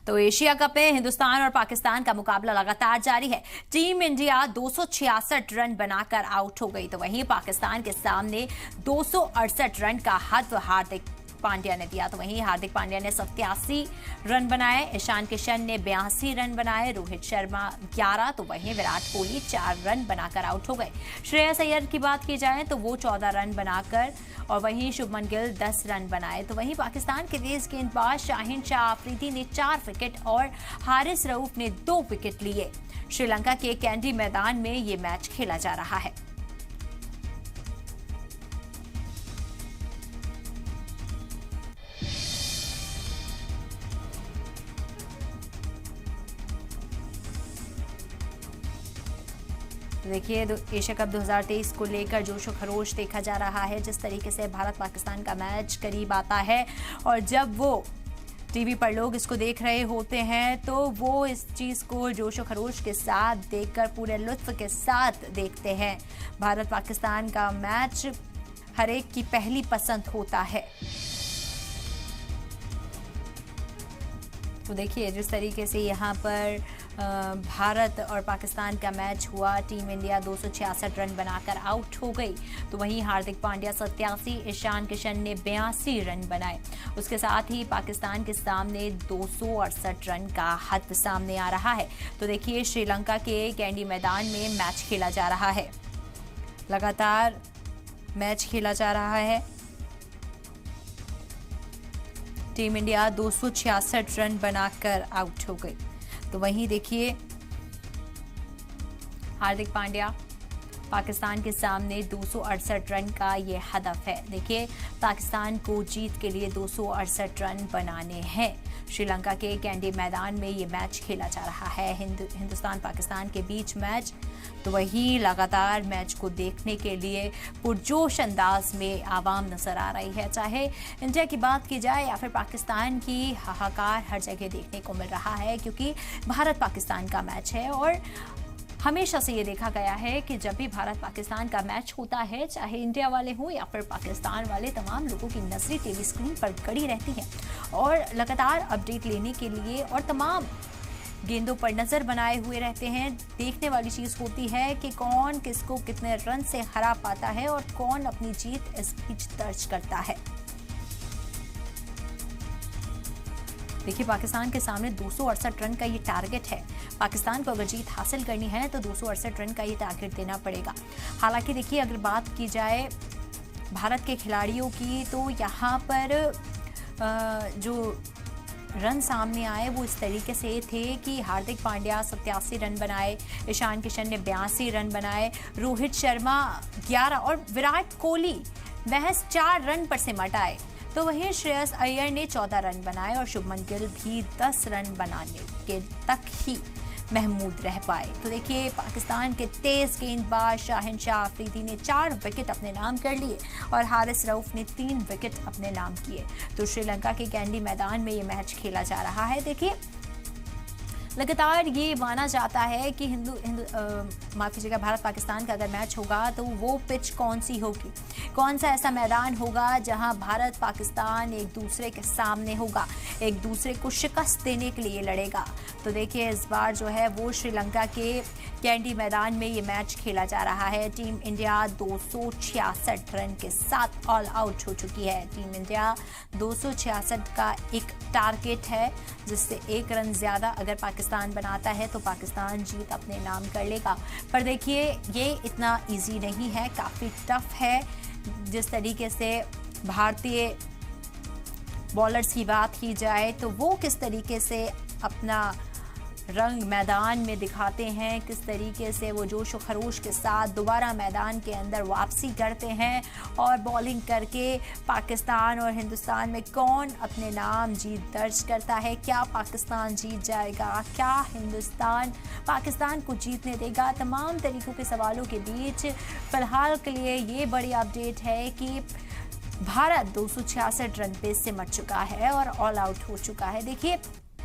तो Asia cup में हिंदुस्तान और पाकिस्तान का मुकाबला लगातार जारी है। टीम इंडिया 266 रन बनाकर आउट हो गई, तो वहीं पाकिस्तान के सामने 268 रन का हत्व हार्दिक पांड्या ने दिया। तो वहीं हार्दिक पांड्या ने 87 रन बनाए, ईशान किशन ने 82 रन बनाए, रोहित शर्मा 11, तो वहीं विराट कोहली 4 रन बनाकर आउट हो गए। श्रेयस अय्यर की बात की जाए तो वो 14 रन बनाकर, और वहीं शुभमन गिल 10 रन बनाए। तो वहीं पाकिस्तान के तेज गेंदबाज शाहिन शाह अफरीदी ने 4 विकेट और हारिस रऊफ ने 2 विकेट लिए। श्रीलंका के कैंडी मैदान में ये मैच खेला जा रहा है। देखिए, एशिया कप 2023 को लेकर जोशो खरोश देखा जा रहा है। जिस तरीके से भारत पाकिस्तान का मैच करीब आता है और जब वो टीवी पर लोग इसको देख रहे होते हैं तो वो इस चीज़ को जोशो खरोश के साथ देखकर पूरे लुत्फ के साथ देखते हैं। भारत पाकिस्तान का मैच हर एक की पहली पसंद होता है। तो देखिए, जिस तरीके से यहाँ पर भारत और पाकिस्तान का मैच हुआ, टीम इंडिया 266 रन बनाकर आउट हो गई। तो वहीं हार्दिक पांड्या 87, ईशान किशन ने 82 रन बनाए। उसके साथ ही पाकिस्तान के सामने 268 रन का हद सामने आ रहा है। तो देखिए, श्रीलंका के कैंडी मैदान में मैच खेला जा रहा है, लगातार मैच खेला जा रहा है। टीम इंडिया 266 रन बनाकर आउट हो गई। तो वहीं देखिए, हार्दिक पांड्या पाकिस्तान के सामने 268 रन का ये हदफ है। देखिए, पाकिस्तान को जीत के लिए 268 रन बनाने हैं। श्रीलंका के कैंडी मैदान में ये मैच खेला जा रहा है, हिंदुस्तान पाकिस्तान के बीच मैच। तो वही लगातार मैच को देखने के लिए पुरजोश अंदाज में आवाम नजर आ रही है। चाहे इंडिया की बात की जाए या फिर पाकिस्तान की, हाहाकार हर जगह देखने को मिल रहा है, क्योंकि भारत पाकिस्तान का मैच है। और हमेशा से ये देखा गया है कि जब भी भारत पाकिस्तान का मैच होता है, चाहे इंडिया वाले हों या फिर पाकिस्तान वाले, तमाम लोगों की नजरें टीवी स्क्रीन पर गड़ी रहती हैं और लगातार अपडेट लेने के लिए और तमाम गेंदों पर नजर बनाए हुए रहते हैं। देखने वाली चीज होती है कि कौन किसको कितने रन से हरा पाता है और कौन अपनी जीत इस बीच दर्ज करता है। देखिए, पाकिस्तान के सामने 268 रन का ये टारगेट है। पाकिस्तान को अगर जीत हासिल करनी है तो 268 रन का ये टारगेट देना पड़ेगा। हालांकि देखिए, अगर बात की जाए भारत के खिलाड़ियों की, तो यहाँ पर जो रन सामने आए वो इस तरीके से थे कि हार्दिक पांड्या 87 रन बनाए, ईशान किशन ने 82 रन बनाए, रोहित शर्मा 11 और विराट कोहली महज 4 रन पर सिमट आए। तो वहीं श्रेयस अय्यर ने 14 रन बनाए और शुभमन गिल भी 10 रन बनाने के तक ही महमूद रह पाए। तो देखिए, पाकिस्तान के तेज गेंदबाज शाहिन शाह अफरीदी ने 4 विकेट अपने नाम कर लिए और हारिस रऊफ ने 3 विकेट अपने नाम किए। तो श्रीलंका के कैंडी मैदान में ये मैच खेला जा रहा है। देखिए, लगातार ये माना जाता है कि माफ कीजिएगा, भारत पाकिस्तान का अगर मैच होगा तो वो पिच कौन सी होगी, कौन सा ऐसा मैदान होगा जहां भारत पाकिस्तान एक दूसरे के सामने होगा, एक दूसरे को शिकस्त देने के लिए लड़ेगा। तो देखिए, इस बार जो है वो श्रीलंका के कैंडी मैदान में ये मैच खेला जा रहा है। टीम इंडिया 266 रन के साथ ऑल आउट हो चुकी है। टीम इंडिया 266 का एक टारगेट है, जिससे 1 रन ज्यादा अगर पाकिस्तान बनाता है तो पाकिस्तान जीत अपने नाम कर लेगा। पर देखिए, ये इतना इजी नहीं है, काफ़ी टफ है। जिस तरीके से भारतीय बॉलर्स की बात की जाए तो वो किस तरीके से अपना रंग मैदान में दिखाते हैं, किस तरीके से वो जोश और खरोश के साथ दोबारा मैदान के अंदर वापसी करते हैं और बॉलिंग करके पाकिस्तान और हिंदुस्तान में कौन अपने नाम जीत दर्ज करता है। क्या पाकिस्तान जीत जाएगा, क्या हिंदुस्तान पाकिस्तान को जीतने देगा? तमाम तरीकों के सवालों के बीच फिलहाल के लिए ये बड़ी अपडेट है कि भारत 266 रन पे सिमट चुका है और ऑल आउट हो चुका है। देखिए,